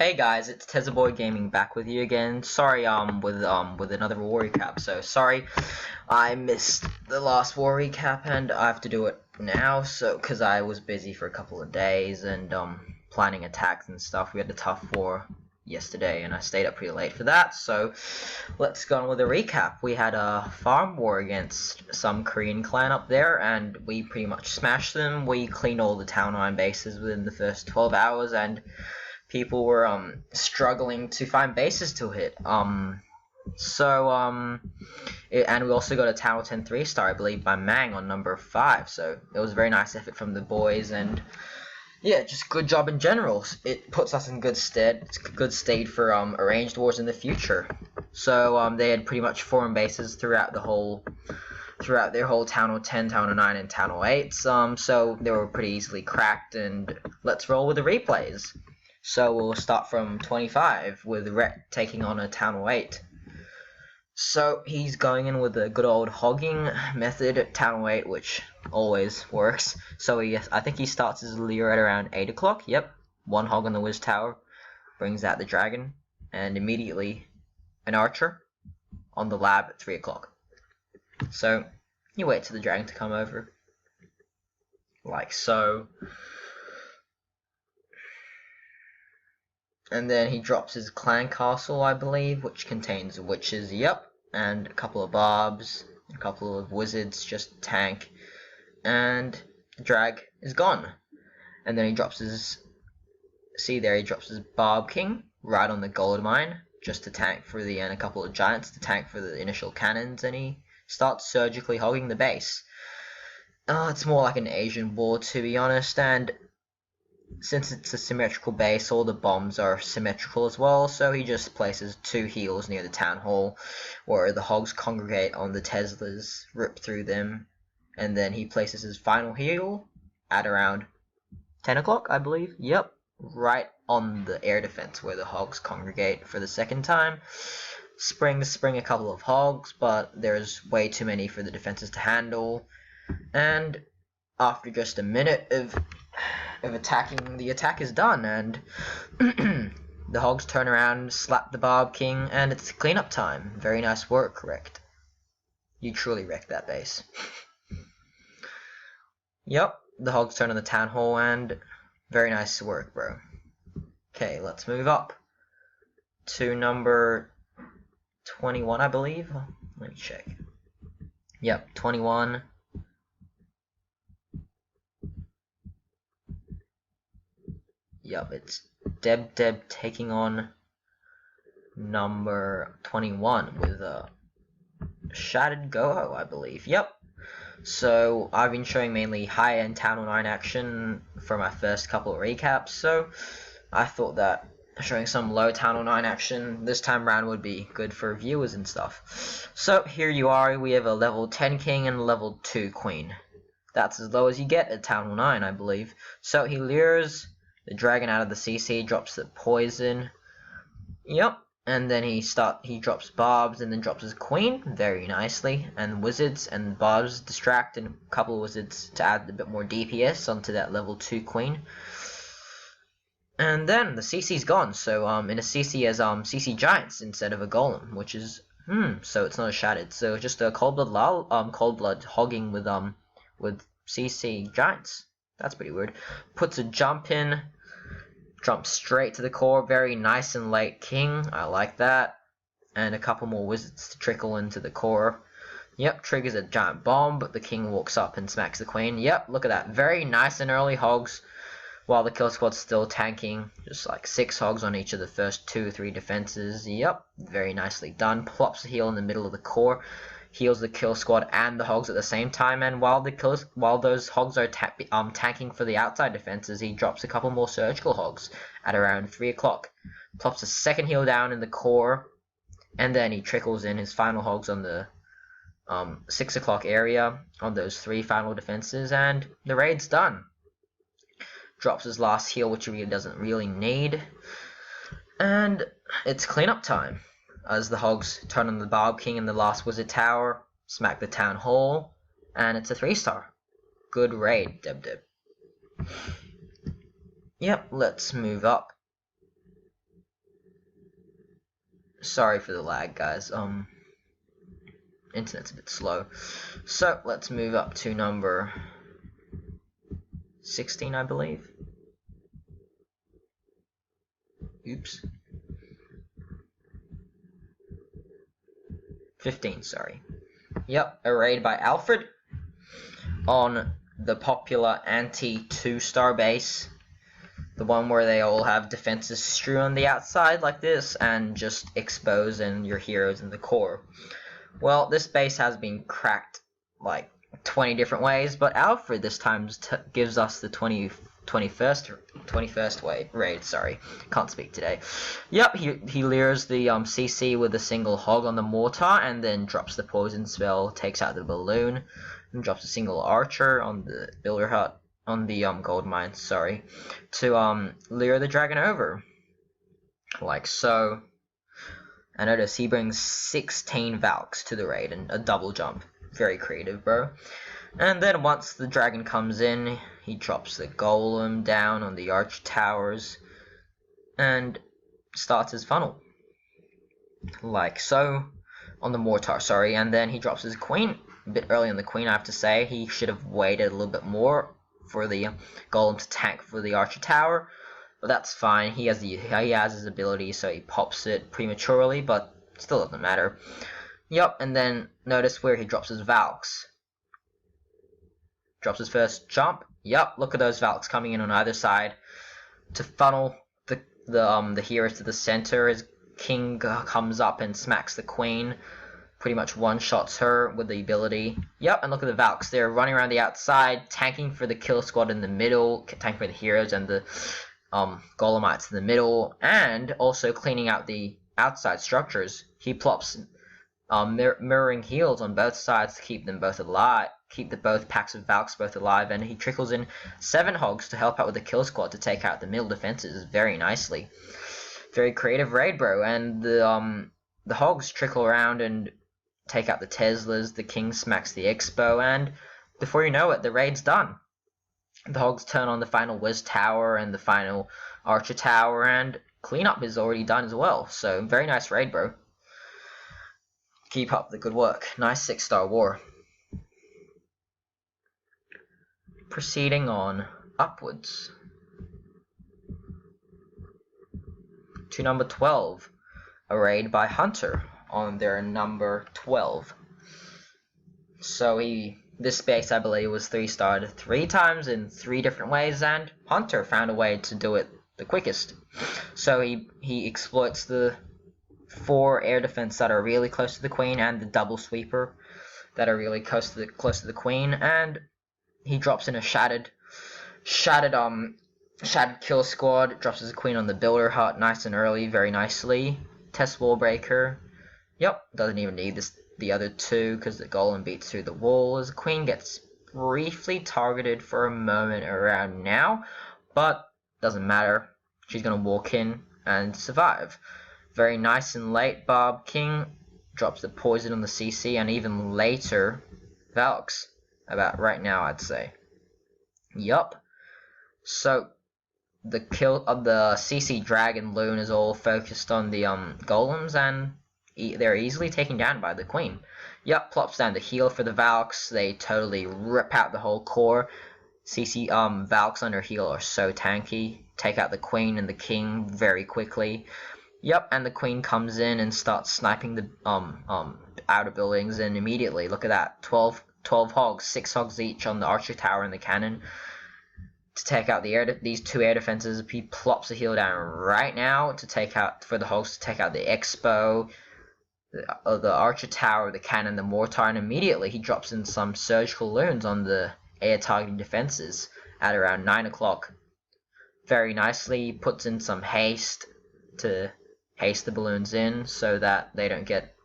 Hey guys, it's Boy Gaming back with you again. Sorry, with another war recap. So sorry, I missed the last war recap, and I have to do it now. So because I was busy for a couple of days and planning attacks and stuff. We had a tough war yesterday, and I stayed up pretty late for that. So let's go on with a recap. We had a farm war against some Korean clan up there, and we pretty much smashed them. We cleaned all the town line bases within the first 12 hours, and people were struggling to find bases to hit. And we also got a Tower 10 3-star, I believe, by Mang on number 5. So it was a very nice effort from the boys, and yeah, just good job in general. It puts us in good stead. It's good state for arranged wars in the future. So they had pretty much foreign bases throughout their whole Town 10, Town 9, and Town 8. So they were pretty easily cracked. And let's roll with the replays. So we'll start from 25 with Rhett taking on a Town 8. So he's going in with a good old hogging method at Town 8, which always works. So I think he starts his Lear at around 8 o'clock. Yep, one hog on the Wiz Tower, brings out the dragon, and immediately an archer on the lab at 3 o'clock. So you wait for the dragon to come over, like so. And then he drops his clan castle, I believe, which contains witches, yep, and a couple of barbs, a couple of wizards, just tank, and the drag is gone. And then he drops his, he drops his barb king right on the gold mine, just to tank for the, and a couple of giants to tank for the initial cannons, and he starts surgically hogging the base. It's more like an Asian war, to be honest, and since it's a symmetrical base, all the bombs are symmetrical as well, so he just places 2 heals near the town hall, where the hogs congregate on the Teslas, rip through them, and then he places his final heal at around 10 o'clock, I believe. Yep, right on the air defense where the hogs congregate for the second time. Spring a couple of hogs, but there's way too many for the defenses to handle, and after just a minute of attacking, the attack is done, and the hogs turn around, slap the barb king, and it's cleanup time. Very nice work, wrecked. You truly wrecked that base. Yep, the hogs turn on the town hall, and very nice work, bro. Okay, let's move up to number 21, I believe. Let me check. Yep, 21. Yep, it's Deb taking on number 21 with a Shattered Goho, I believe. Yep. So I've been showing mainly high-end Town 9 action for my first couple of recaps, so I thought that showing some low Town 9 action this time around would be good for viewers and stuff. So here you are, we have a level 10 king and level 2 queen. That's as low as you get at Town 9, I believe. So he lures the dragon out of the CC, drops the poison. Yep. And then he drops barbs and then drops his queen very nicely, and wizards and barbs distract, and a couple of wizards to add a bit more DPS onto that level 2 queen. And then the CC's gone, so in a CC as CC giants instead of a golem, which is so it's not a shattered, so just a cold blood hogging with CC giants. That's pretty weird. Puts a jump in. Jump straight to the core, very nice and late king, I like that. And a couple more wizards to trickle into the core. Yep, triggers a giant bomb, but the king walks up and smacks the queen. Yep, look at that, very nice and early hogs, while the kill squad's still tanking. Just like 6 hogs on each of the first 2 or 3 defenses. Yep, very nicely done. Plops a heal in the middle of the core. Heals the kill squad and the hogs at the same time, and while those hogs are tanking for the outside defenses, he drops a couple more surgical hogs at around 3 o'clock. Plops a second heal down in the core, and then he trickles in his final hogs on the 6 o'clock area on those 3 final defenses, and the raid's done. Drops his last heal, which he doesn't really need, and it's cleanup time. As the hogs turn on the Barb King and the last Wizard Tower, smack the Town Hall, and it's a 3-star. Good raid, Deb. Yep, let's move up Sorry for the lag, guys. Internet's a bit slow. So let's move up to number 16, I believe. Oops. 15, sorry. Yep, a raid by Alfred on the popular anti-2-star base. The one where they all have defenses strewn on the outside like this and just exposing your heroes in the core. Well, this base has been cracked like 20 different ways, but Alfred this time gives us the 21st raid. Sorry, can't speak today. Yep, he lures the CC with a single hog on the mortar, and then drops the poison spell, takes out the balloon, and drops a single archer on the builder hut, on the gold mine. Sorry, to lure the dragon over, like so. I notice he brings 16 Valks to the raid and a double jump. Very creative, bro. And then once the dragon comes in, he drops the golem down on the arch towers and starts his funnel. Like so. On the mortar, sorry. And then he drops his queen. A bit early on the queen, I have to say. He should have waited a little bit more for the golem to tank for the archer tower. But that's fine. He has his ability, so he pops it prematurely, but still doesn't matter. Yep, and then notice where he drops his Valks. Drops his first jump. Yep, look at those Valks coming in on either side to funnel the heroes to the center. His king comes up and smacks the queen. Pretty much one-shots her with the ability. Yep, and look at the Valks. They're running around the outside, tanking for the kill squad in the middle, tanking for the heroes and the golemites in the middle, and also cleaning out the outside structures. He plops mirroring heals on both sides to keep them both alive, keep the both packs of Valks both alive, and he trickles in 7 hogs to help out with the kill squad to take out the middle defenses very nicely. Very creative raid, bro. And the hogs trickle around and take out the Teslas. The king smacks the expo, and before you know it, the raid's done. The hogs turn on the final Wiz tower and the final archer tower, and cleanup is already done as well. So very nice raid, bro. Keep up the good work. Nice 6-star war. Proceeding on upwards to number 12, a raid by Hunter on their number 12. So this base, I believe, was 3-starred 3 times in 3 different ways, and Hunter found a way to do it the quickest. So he exploits the 4 air defense that are really close to the queen and the double sweeper that are really close to the queen, and he drops in a shattered kill squad, drops his queen on the builder hut nice and early, very nicely. Test wall breaker. Yep, doesn't even need the other 2 because the golem beats through the wall as the queen gets briefly targeted for a moment around now, but doesn't matter. She's gonna walk in and survive. Very nice and late. Barb King drops the poison on the CC, and even later Valks. About right now, I'd say. Yup. So the kill of the CC Dragon Loon is all focused on the golems, and they're easily taken down by the queen. Yup, plops down the heal for the Valks. They totally rip out the whole core. CC Valks under heal are so tanky. Take out the queen and the king very quickly. Yep, and the queen comes in and starts sniping the outer buildings, and immediately, look at that, 12 hogs, 6 hogs each on the archer tower and the cannon to take out these 2 air defenses. He plops the heal down right now for the hogs to take out the expo, the archer tower, the cannon, the mortar, and immediately he drops in some surgical loons on the air targeting defenses at around 9 o'clock. Very nicely, puts in some haste to haste the balloons in so that they don't get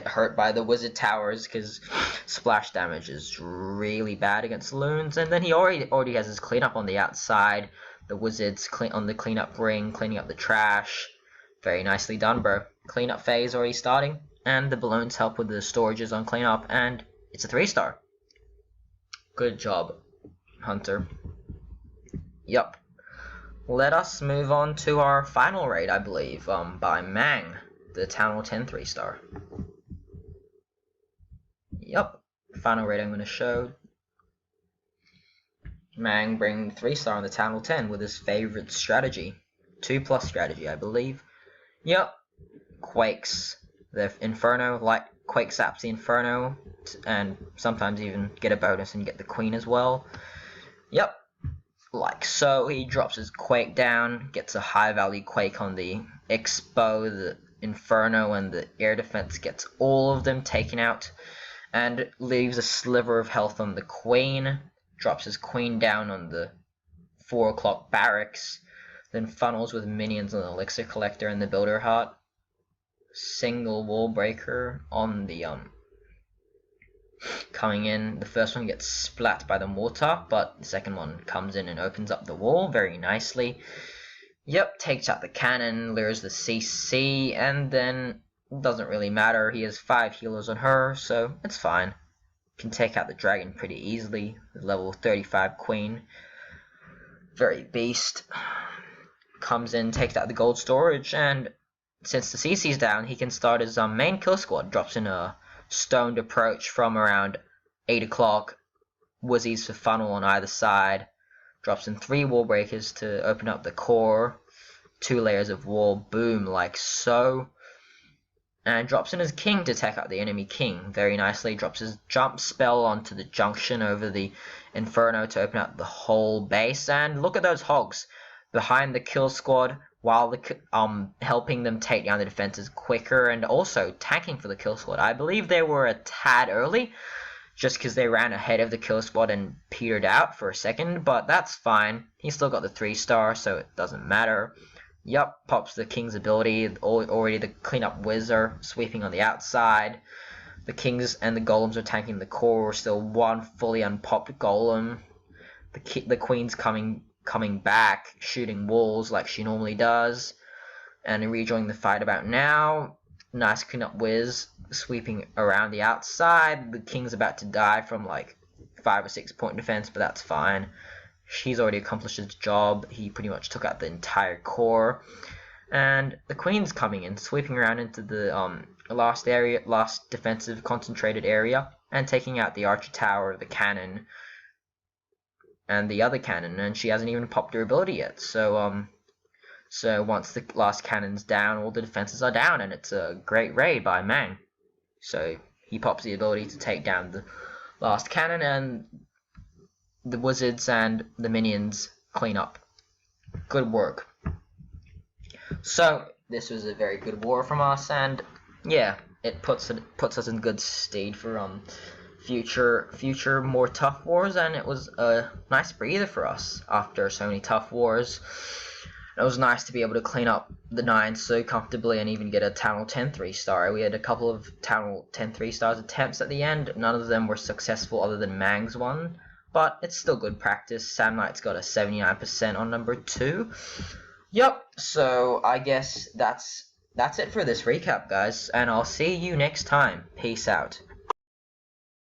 hurt by the wizard towers, because splash damage is really bad against loons. And then he already has his cleanup on the outside. The wizards on the cleanup ring, cleaning up the trash. Very nicely done, bro. Cleanup phase already starting, and the balloons help with the storages on cleanup, and it's a 3-star. Good job, Hunter. Yup. let us move on to our final raid, I believe, by Mang, the Town Hall 10 3-star. Yep, final raid I'm going to show. Mang bringing 3-star on the Town Hall 10 with his favorite strategy. 2+ strategy, I believe. Yep, Quakes the Inferno, like Quake saps the Inferno, and sometimes even get a bonus and get the Queen as well. Yep, like so. He drops his Quake down, gets a high value Quake on the Expo, the Inferno, and the air defense gets all of them taken out, and leaves a sliver of health on the Queen. Drops his Queen down on the 4 o'clock barracks, then funnels with minions on the Elixir Collector and the Builder Heart. Single wall breaker on the coming in. The first one gets splat by the mortar, but the second one comes in and opens up the wall very nicely. Yep, takes out the cannon, lures the CC, and then doesn't really matter. He has 5 healers on her, so it's fine. Can take out the dragon pretty easily. The level 35 queen, very beast. Comes in, takes out the gold storage, and since the CC's down, he can start his main kill squad. Drops in a stoned approach from around 8 o'clock. Wizzies for funnel on either side. Drops in 3 wall breakers to open up the core. 2 layers of wall, boom, like so. And drops in his king to take out the enemy king very nicely. Drops his jump spell onto the junction over the Inferno to open up the whole base. And look at those hogs behind the kill squad, while the helping them take down the defenses quicker, and also tanking for the kill squad. I believe they were a tad early, just because they ran ahead of the kill squad and petered out for a second, but that's fine. He still got the 3-star, so it doesn't matter. Yup, pops the king's ability. Already the cleanup whiz are sweeping on the outside. The kings and the golems are tanking the core. Still one fully unpopped golem. The queen's coming back, shooting walls like she normally does, and rejoining the fight about now. Nice cleanup whiz, sweeping around the outside. The king's about to die from like 5 or 6 point defense, but that's fine. She's already accomplished his job. He pretty much took out the entire core, and the queen's coming in, sweeping around into the last defensive concentrated area, and taking out the archer tower, the cannon, and the other cannon, and she hasn't even popped her ability yet. So once the last cannon's down, all the defenses are down, and it's a great raid by Mang. So he pops the ability to take down the last cannon, and the wizards and the minions clean up. Good work. So this was a very good war from us, and yeah, it puts us in good stead for future more tough wars, and it was a nice breather for us after so many tough wars. It was nice to be able to clean up the 9 so comfortably and even get a Town Hall 10 3-star. We had a couple of Town Hall 10 3-stars attempts at the end. None of them were successful other than Mang's one, but it's still good practice. Sam Knight's got a 79% on number 2. Yup, so I guess that's it for this recap, guys, and I'll see you next time. Peace out.